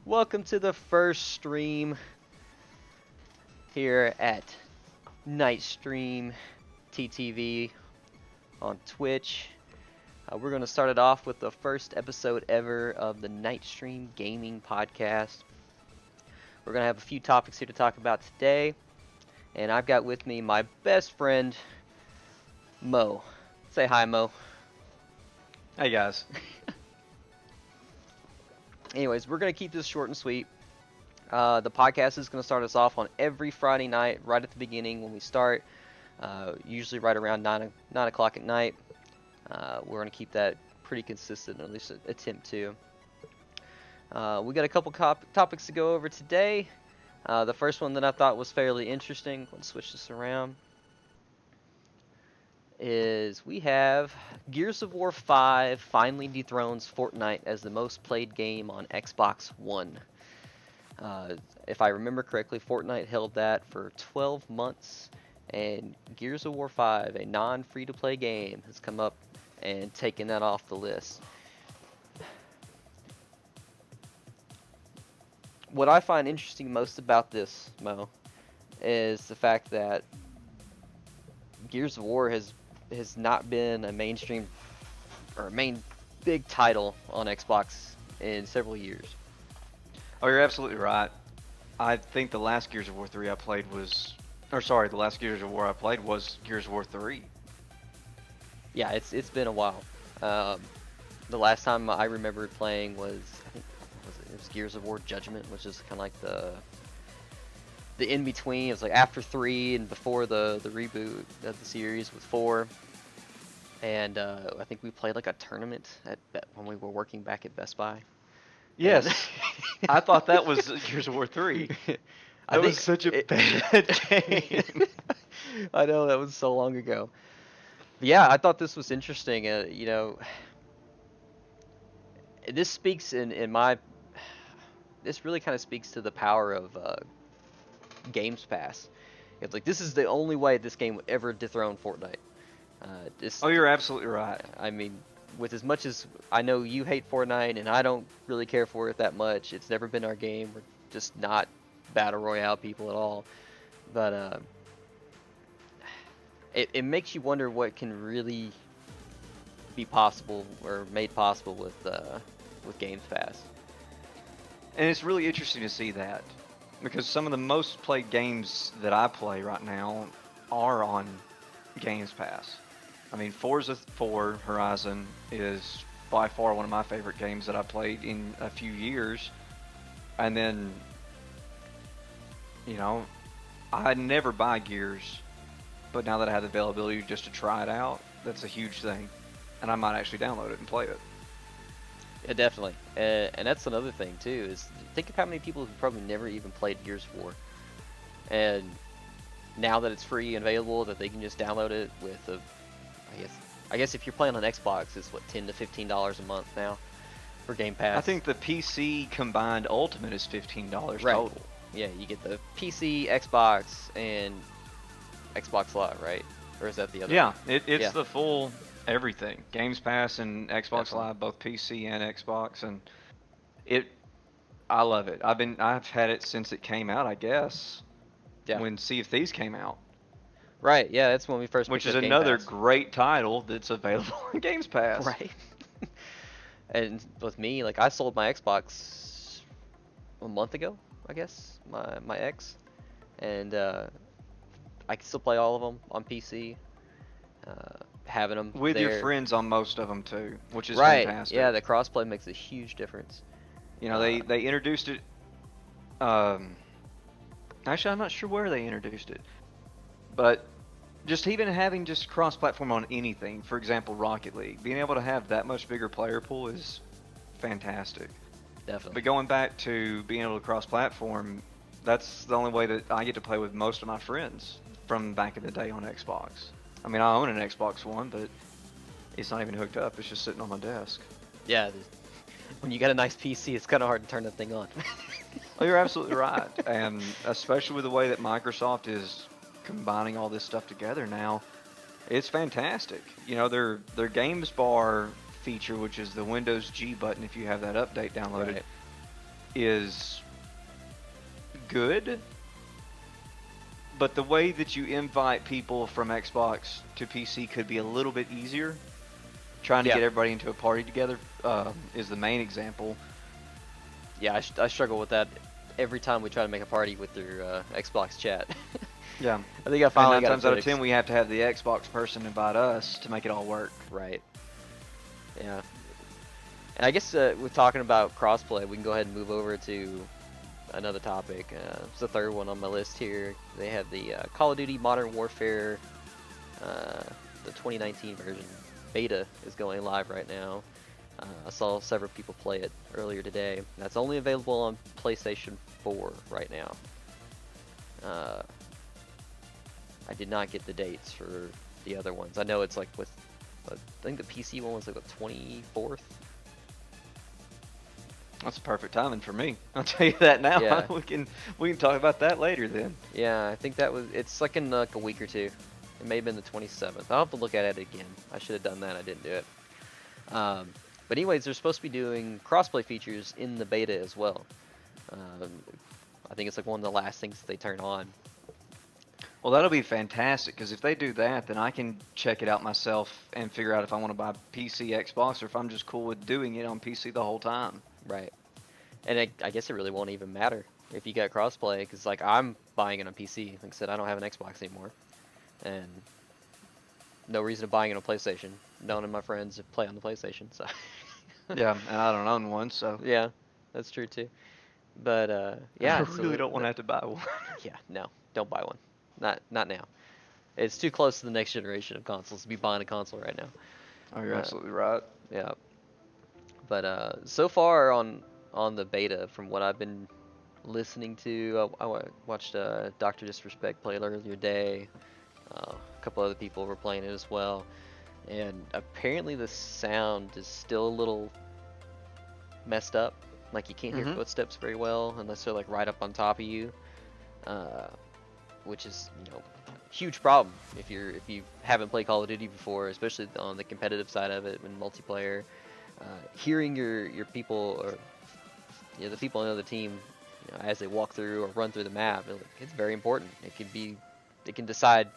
Welcome to the first stream here at Night Stream TTV on Twitch. We're going to start it off with the first episode ever of the Night Stream Gaming Podcast. We're going to have a few topics here to talk about today, and I've got with me my best friend, Mo. Say hi, Mo. Hey guys. Anyways, we're going to keep this short and sweet. The podcast is going to start us off on every Friday night, right at the beginning when we start, usually right around 9 o'clock at night. We're going to keep that pretty consistent, or at least attempt to. We got a couple topics to go over today. The first one that I thought was fairly interesting, let's switch this around, is we have Gears of War 5 finally dethrones Fortnite as the most played game on Xbox One. If I remember correctly, Fortnite held that for 12 months, and Gears of War 5, a non-free-to-play game, has come up and taken that off the list. What I find interesting most about this, Mo, is the fact that Gears of War has not been a mainstream or a main big title on Xbox in several years. Oh, you're absolutely right. I think the last Gears of War 3 I played was, the last Gears of War I played was Gears of War 3. Yeah, it's been a while. The last time I remember playing was, I think, it was Gears of War Judgment, which is kind of like the in between. It was like after 3 and before the reboot of the series with 4. And I think we played like a tournament when we were working back at Best Buy. Yes, I thought that was Gears of War 3. That was such a bad game. I know, that was so long ago. But yeah, I thought this was interesting. This speaks this really kind of speaks to the power of Games Pass. It's like, this is the only way this game would ever dethrone Fortnite. Oh, you're absolutely right. I mean, with as much as I know you hate Fortnite and I don't really care for it that much, it's never been our game. We're just not battle royale people at all. But it makes you wonder what can really be possible or made possible with Games Pass. And it's really interesting to see that, because some of the most played games that I play right now are on Games Pass. I mean, Forza 4 Horizon is by far one of my favorite games that I played in a few years. And then, I never buy Gears, but now that I have the availability just to try it out, that's a huge thing. And I might actually download it and play it. Yeah, definitely. And that's another thing too, is think of how many people who probably never even played Gears of War. And now that it's free and available, that they can just download it with I guess if you're playing on Xbox, it's what, $10 to $15 a month now for Game Pass. I think the PC combined Ultimate is $15 right. total. Yeah, you get the PC, Xbox, and Xbox Live, right? Or is that the other? Yeah, one? it's the full everything. Games Pass and Xbox Definitely. Live, both PC and Xbox, and I love it. I've had it since it came out, I guess. Yeah. When Sea of Thieves came out. Right, yeah, that's when we first Which picked is up Game another Pass. great title that's available on Games Pass. Right. And with me, like, I sold my Xbox a month ago, I guess, my X, and I can still play all of them on PC, having them With there. your friends on most of them too, which is right. fantastic. Yeah, the crossplay makes a huge difference. They introduced it. Actually, I'm not sure where they introduced it, but just even having just cross-platform on anything, for example, Rocket League, being able to have that much bigger player pool is fantastic. Definitely. But going back to being able to cross-platform, that's the only way that I get to play with most of my friends from back in the day on Xbox. I mean, I own an Xbox One, but it's not even hooked up. It's just sitting on my desk. Yeah, when you got a nice PC, it's kind of hard to turn that thing on. Oh, you're absolutely right. And especially with the way that Microsoft is combining all this stuff together now, it's fantastic. Their Games Bar feature, which is the Windows G button if you have that update downloaded, Right. is good, but the way that you invite people from Xbox to PC could be a little bit easier. Trying to Yeah. get everybody into a party together is the main example. Yeah, I struggle with that every time we try to make a party with their Xbox chat. Yeah. I think I And finally 9 got times it out of fixed. 10, we have to have the Xbox person invite us to make it all work. Right. Yeah. And I guess with talking about crossplay, we can go ahead and move over to another topic. It's the third one on my list here. They have the Call of Duty Modern Warfare, the 2019 version. Beta is going live right now. I saw several people play it earlier today. That's only available on PlayStation 4 right now. I did not get the dates for the other ones. I know it's like with, I think the PC one was like the 24th. That's perfect timing for me. I'll tell you that now. Yeah. we can talk about that later then. Yeah, I think that was, it's like in like a week or two. It may have been the 27th. I'll have to look at it again. I should have done that. I didn't do it. But anyways, they're supposed to be doing crossplay features in the beta as well. I think it's like one of the last things that they turn on. Well, that'll be fantastic, because if they do that, then I can check it out myself and figure out if I want to buy PC, Xbox, or if I'm just cool with doing it on PC the whole time. Right. And I guess it really won't even matter if you got crossplay, because like I'm buying it on PC. Like I said, I don't have an Xbox anymore, and no reason to buying it on PlayStation. None of my friends play on the PlayStation, so Yeah, and I don't own one, so yeah, that's true too. But yeah, I so really don't want to have to buy one. yeah, no, don't buy one. Not now. It's too close to the next generation of consoles to be buying a console right now. Oh, you're absolutely right. Yeah. But so far on the beta, from what I've been listening to, I watched Dr. Disrespect play it earlier today. A couple other people were playing it as well, and apparently the sound is still a little messed up. Like you can't hear footsteps very well unless they're like right up on top of you, which is, you know, a huge problem if you haven't played Call of Duty before, especially on the competitive side of it in multiplayer. Hearing your people, or you know, the people on the team, you know, as they walk through or run through the map, it's very important. It can decide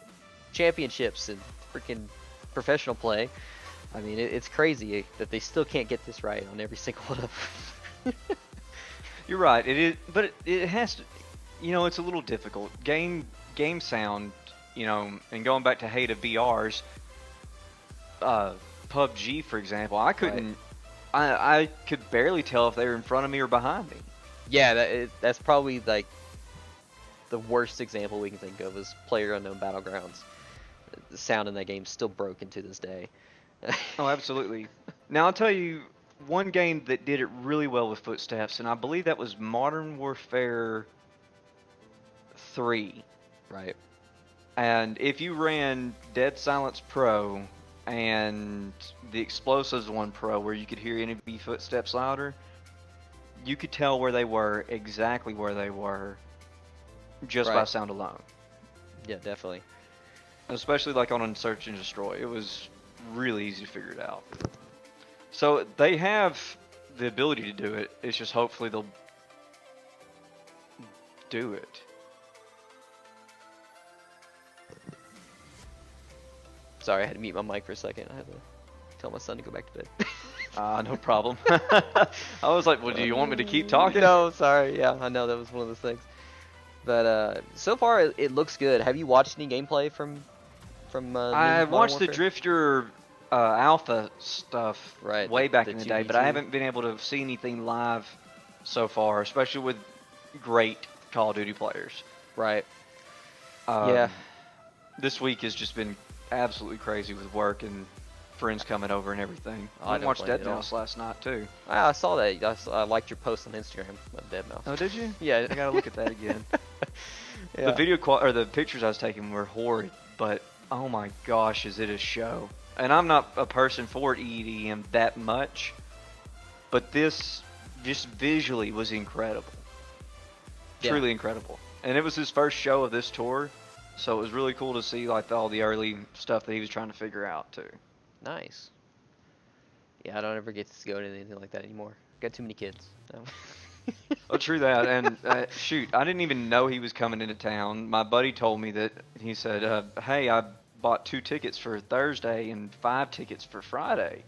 championships and freaking professional play. I mean, it's crazy that they still can't get this right on every single one of them. You're right. It is, but it has to. You know, it's a little difficult. Game sound. You know, and going back to Hate BRs, PUBG, for example, I couldn't. Right. I could barely tell if they were in front of me or behind me. Yeah, that's probably like the worst example we can think of is PlayerUnknown Battlegrounds. The sound in that game is still broken to this day. Oh, absolutely. Now I'll tell you one game that did it really well with footsteps, and I believe that was Modern Warfare 3. Right. And if you ran Dead Silence Pro and the Explosives one Pro, where you could hear enemy footsteps louder, you could tell where they were, exactly where they were, just by Right. sound alone. Yeah, definitely. Especially like on Search and Destroy, it was really easy to figure it out. So they have the ability to do it. It's just hopefully they'll do it. Sorry, I had to mute my mic for a second. I had to tell my son to go back to bed. No problem. I was like, well, do you want me to keep talking? No, sorry. Yeah, I know that was one of those things. But so far it looks good. Have you watched any gameplay from I Modern watched the Warfare? Drifter alpha stuff Right, way back in the day, but I 2v2. haven't been able to see anything live so far, especially with great Call of Duty players. Right. Um, Yeah. This week has just been absolutely crazy with work and friends coming over and everything. Oh, I I don't watched play it Dead at all. Mouse last night too. I saw that. I liked your post on Instagram of Dead Mouse. Oh, did you? Yeah. I gotta look at that again. Yeah. The video or the pictures I was taking were horrid, but oh my gosh, is it a show? And I'm not a person for EDM that much, but this just visually was incredible. Yeah. Truly incredible. And it was his first show of this tour, so it was really cool to see like all the early stuff that he was trying to figure out too. Nice. Yeah, I don't ever get to go to anything like that anymore. Got too many kids. No. Oh, true that. And shoot, I didn't even know he was coming into town. My buddy told me that he said, "Hey, I bought 2 tickets for Thursday and 5 tickets for Friday,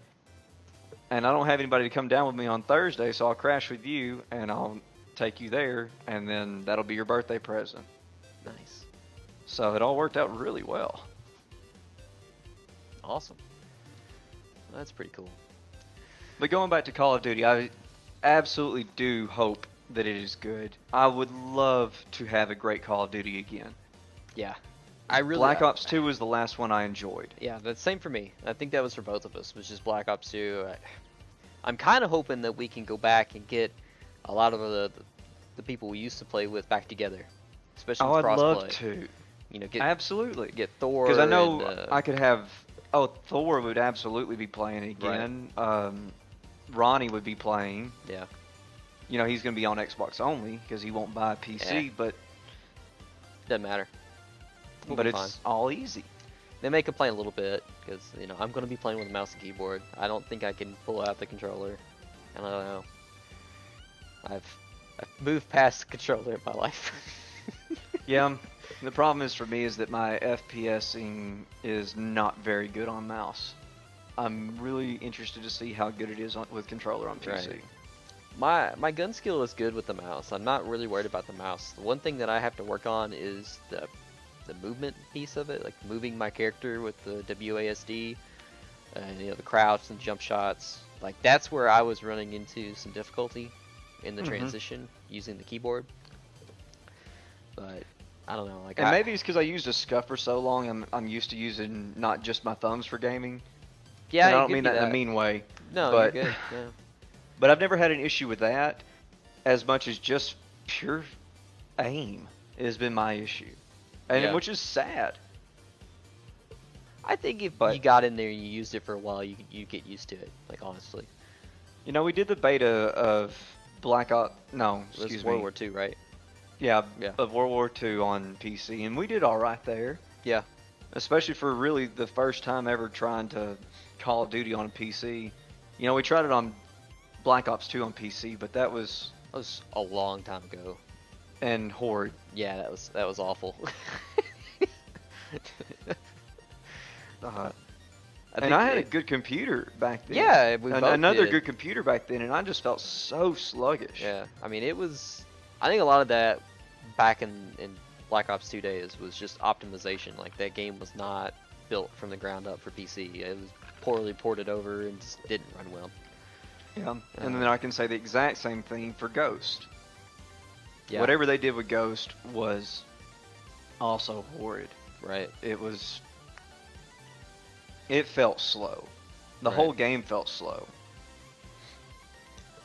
and I don't have anybody to come down with me on Thursday, so I'll crash with you and I'll take you there, and then that'll be your birthday present." Nice. So it all worked out really well. Awesome. That's pretty cool. But going back to Call of Duty, I absolutely do hope that it is good. I would love to have a great Call of Duty again. Yeah. I really Black Ops 2 was the last one I enjoyed. Yeah, that's same for me. I think that was for both of us. Was just Black Ops 2. I'm kind of hoping that we can go back and get a lot of the people we used to play with back together, especially with I'd crossplay. love to. You know, get Absolutely. Thor. Because I know and, I could have. Oh, Thor would absolutely be playing again. Ronnie would be playing. Yeah. You know, he's going to be on Xbox only because he won't buy a PC, but Doesn't matter. We'll but be it's fine. all easy. They may complain a little bit because I'm going to be playing with a mouse and keyboard. I don't think I can pull out the controller. I don't know. I've moved past the controller in my life. Yeah. The problem is for me is that my FPSing is not very good on mouse. I'm really interested to see how good it is with controller on PC. Right. My gun skill is good with the mouse. I'm not really worried about the mouse. The one thing that I have to work on is the movement piece of it, like moving my character with the WASD, and the crouch and jump shots. Like that's where I was running into some difficulty in the transition using the keyboard. But I don't know, like and maybe it's because I used a SCUF for so long. I'm used to using not just my thumbs for gaming. Yeah, and I don't mean that in a mean way. No, but, you're good. Yeah. But I've never had an issue with that as much as just pure aim has been my issue, and which is sad. I think if you got in there and you used it for a while, you get used to it. Like honestly. You know, we did the beta of Black Ops. No, It was excuse World me. War II, right? Yeah, Yeah. of World War II on PC, and we did all right there. Yeah. Especially for really the first time ever trying to Call of Duty on a PC. You know, we tried it on Black Ops 2 on PC, but that was a long time ago. and horrid. Yeah, that was awful. I had a good computer back then. Yeah, we both another did. good computer back then, and I just felt so sluggish. Yeah, I mean it was. I think a lot of that back in Black Ops 2 days was just optimization. Like that game was not built from the ground up for PC. It was poorly ported over and just didn't run well. Yeah, and then I can say the exact same thing for Ghost. Yeah. Whatever they did with Ghost was also horrid. Right. It felt slow. The Right. whole game felt slow.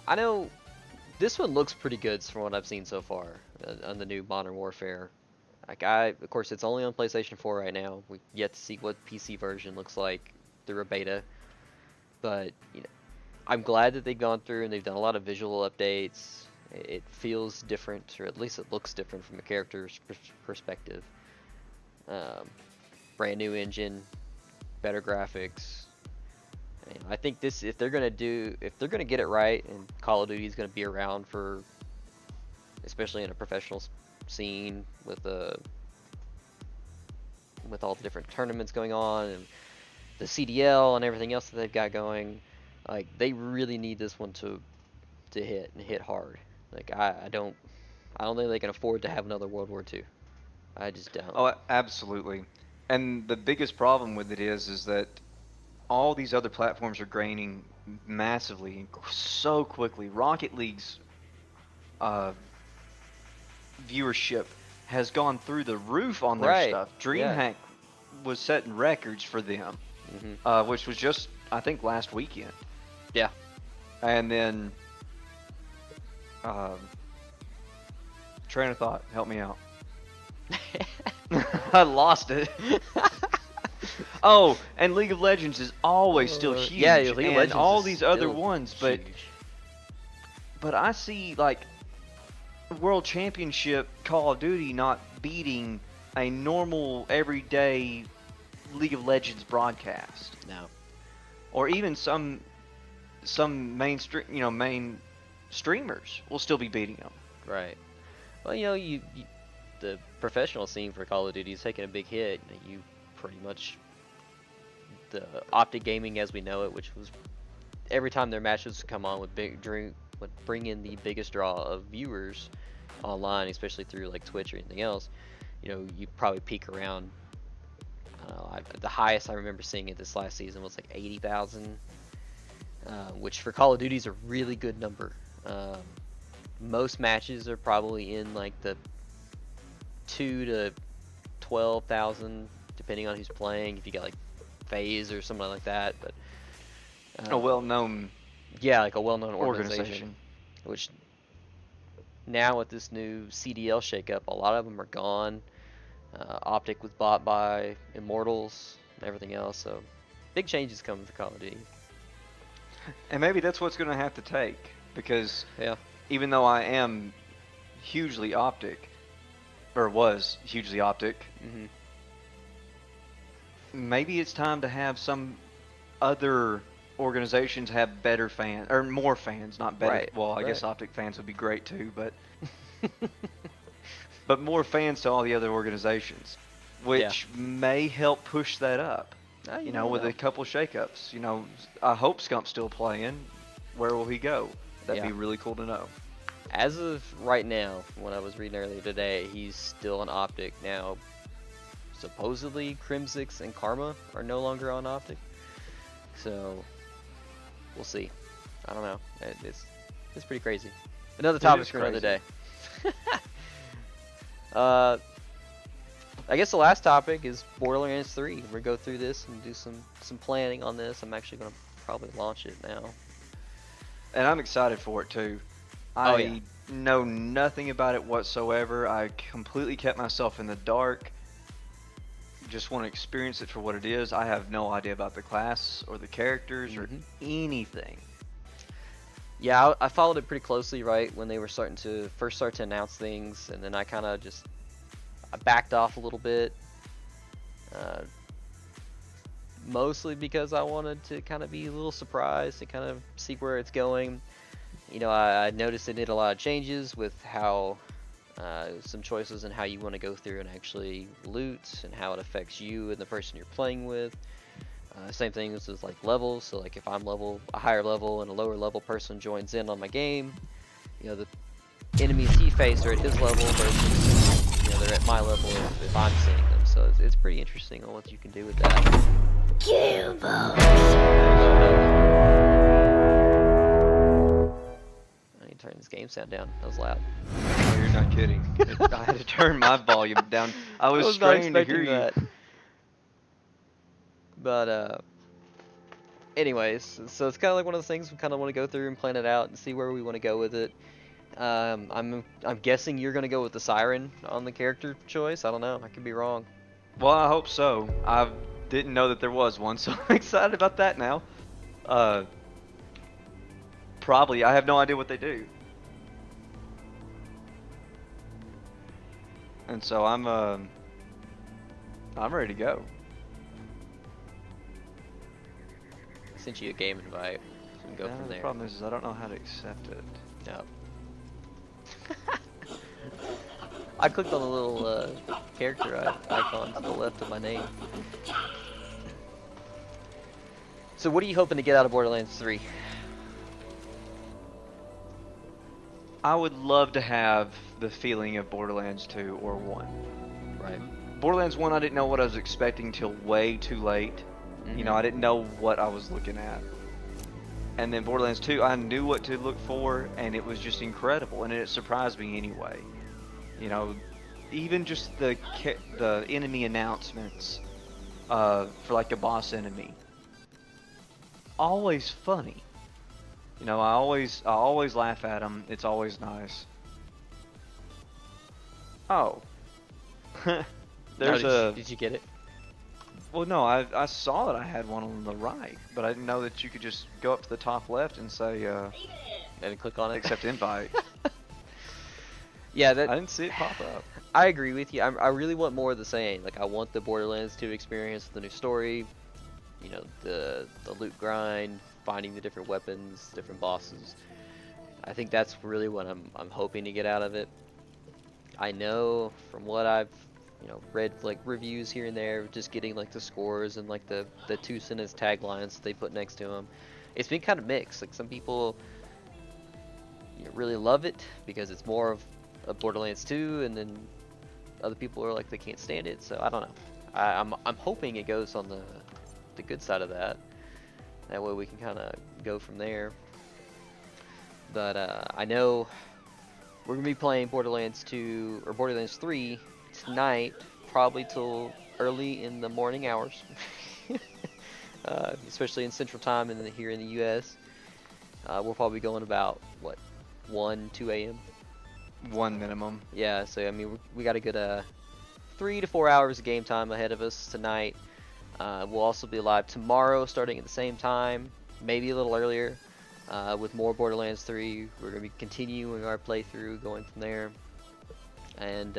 I know this one looks pretty good from what I've seen so far on the new Modern Warfare. Like of course, it's only on PlayStation 4 right now. We yet to see what PC version looks like through a beta. But I'm glad that they've gone through and they've done a lot of visual updates. It feels different, or at least it looks different from a character's perspective. Brand new engine, better graphics. And I think if they're gonna get it right, and Call of Duty is gonna be around for, especially in a professional scene with all the different tournaments going on and the CDL and everything else that they've got going, like they really need this one to hit and hit hard. Like I don't think they can afford to have another World War II. I just don't. Oh, absolutely. And the biggest problem with it is that all these other platforms are gaining massively, so quickly. Rocket League's viewership has gone through the roof on their Right. stuff. DreamHack was setting records for them, which was just, I think, last weekend. Yeah. And then, train of thought, help me out. I lost it. Oh, and League of Legends is always still huge. Yeah, League of and Legends all is these other still ones, huge. but I see like World Championship Call of Duty not beating a normal everyday League of Legends broadcast. No. Or even some main streamers will still be beating them. Right. Well, the professional scene for Call of Duty is taking a big hit. You pretty much the Optic Gaming as we know it, which was every time their matches come on would bring in the biggest draw of viewers online, especially through like Twitch or anything else. You probably peak around. I don't know, the highest I remember seeing it this last season was like 80,000, which for Call of Duty is a really good number. Most matches are probably in like the 2 to 12,000, depending on who's playing. If you got like FaZe or something like that, but A well-known yeah, like a well-known organization. Which now with this new CDL shakeup, a lot of them are gone. Optic was bought by Immortals and everything else, so big changes coming for Call of Duty. And maybe that's what's going to have to take, because Yeah. even though I am hugely Optic, or was hugely Optic, hmm maybe it's time to have some other organizations have better fans, or more fans, not better. Right, Well, I guess right. Optic fans would be great too, but more fans to all the other organizations, which may help push that up. You With never a couple shakeups. I hope Skump's still playing. Where will he go? That'd be Yeah. really cool to know. As of right now, when I was reading earlier today, he's still on Optic. Now, supposedly Crimsix and Karma are no longer on Optic. So, we'll see. I don't know. It's pretty crazy. Another topic is for another crazy. day. I guess the last topic is Borderlands 3. We're gonna go through this and do some planning on this. I'm actually gonna probably launch it now. And I'm excited for it too. Oh, yeah. I know nothing about it whatsoever. I completely kept myself in the dark. Just want to experience it for what it is. I have no idea about the class or the characters or anything. Yeah, I followed it pretty closely right when they were first start to announce things, and then I kind of I backed off a little bit, mostly because I wanted to kind of be a little surprised and kind of see where it's going. I noticed it did a lot of changes with how some choices in how you want to go through and actually loot and how it affects you and the person you're playing with. Same thing as like levels. So like if I'm a higher level and a lower level person joins in on my game, the enemies he faced are at his level versus they're at my level if I'm seeing them. So it's pretty interesting on what you can do with that. I need to turn this game sound down. That was loud. No, you're not kidding. I had to turn my volume down. I was not straining to hear expecting you. that. But anyways, so it's kind of like one of those things we kind of want to go through and plan it out and see where we want to go with it. I'm guessing you're gonna go with the Siren on the character choice. I don't know. I could be wrong. Well, I hope so. I didn't know that there was one, so I'm excited about that now. Probably. I have no idea what they do. And so I'm ready to go. I sent you a game invite. So we can go Yeah, from the there. problem is I don't know how to accept it. No. I clicked on the little character icon to the left of my name. So what are you hoping to get out of Borderlands 3? I would love to have the feeling of Borderlands 2 or 1. Right. Borderlands 1, I didn't know what I was expecting till way too late. I didn't know what I was looking at. And then Borderlands 2, I knew what to look for, and it was just incredible, and it surprised me anyway. Even just the enemy announcements for like a boss enemy. Always funny. I always laugh at them. It's always nice. Oh. Did you get it? Well, no, I saw that I had one on the right, but I didn't know that you could just go up to the top left and say, And click on it. accept invite. Yeah, I didn't see it pop up. I agree with you. I really want more of the same. Like I want the Borderlands 2 experience, the new story, the loot grind, finding the different weapons, different bosses. I think that's really what I'm hoping to get out of it. I know from what I've read like reviews here and there, just getting like the scores and like the 2 sentence taglines they put next to them. It's been kind of mixed. Like some people really love it because it's more of a Borderlands 2, and then other people are like they can't stand it. So I don't know. I'm hoping it goes on the good side of that. That way we can kind of go from there. But I know we're gonna be playing Borderlands 2 or Borderlands 3 tonight, probably till early in the morning hours, especially in Central Time and here in the U.S. We'll probably going about what 1, 2 a.m. One minimum. Yeah, so I mean we got a good 3 to 4 hours of game time ahead of us tonight. We'll also be live tomorrow, starting at the same time, maybe a little earlier, with more Borderlands 3. We're gonna be continuing our playthrough, going from there, and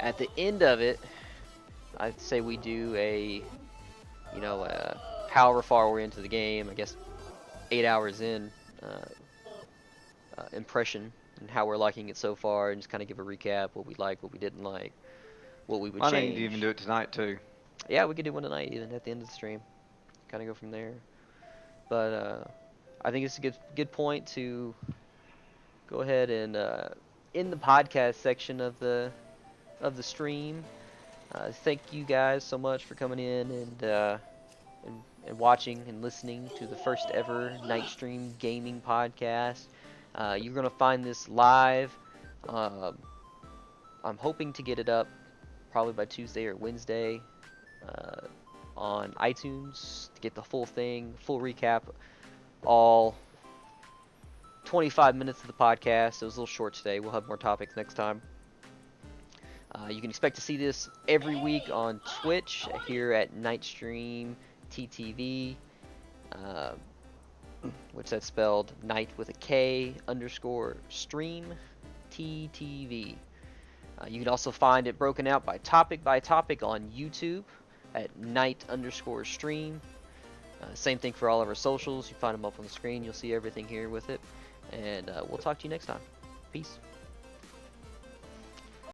at the end of it, I'd say we do a, however far we're into the game. I guess 8 hours in, impression and how we're liking it so far, and just kind of give a recap, what we liked, what we didn't like, what we would I change. need to even do it tonight too. Yeah, we could do one tonight, even at the end of the stream. Kind of go from there. But I think it's a good point to go ahead and in the podcast section of the stream. Thank you guys so much for coming in and watching and listening to the first ever Night Stream Gaming Podcast. You're gonna find this live. I'm hoping to get it up probably by Tuesday or Wednesday on iTunes to get the full thing, full recap, all 25 minutes of the podcast. It was a little short today. We'll have more topics next time. You can expect to see this every week on Twitch here at Nightstream TTV, which that's spelled night with a K _stream TTV. You can also find it broken out by topic on YouTube at night_stream. Same thing for all of our socials. You find them up on the screen. You'll see everything here with it. And we'll talk to you next time. Peace.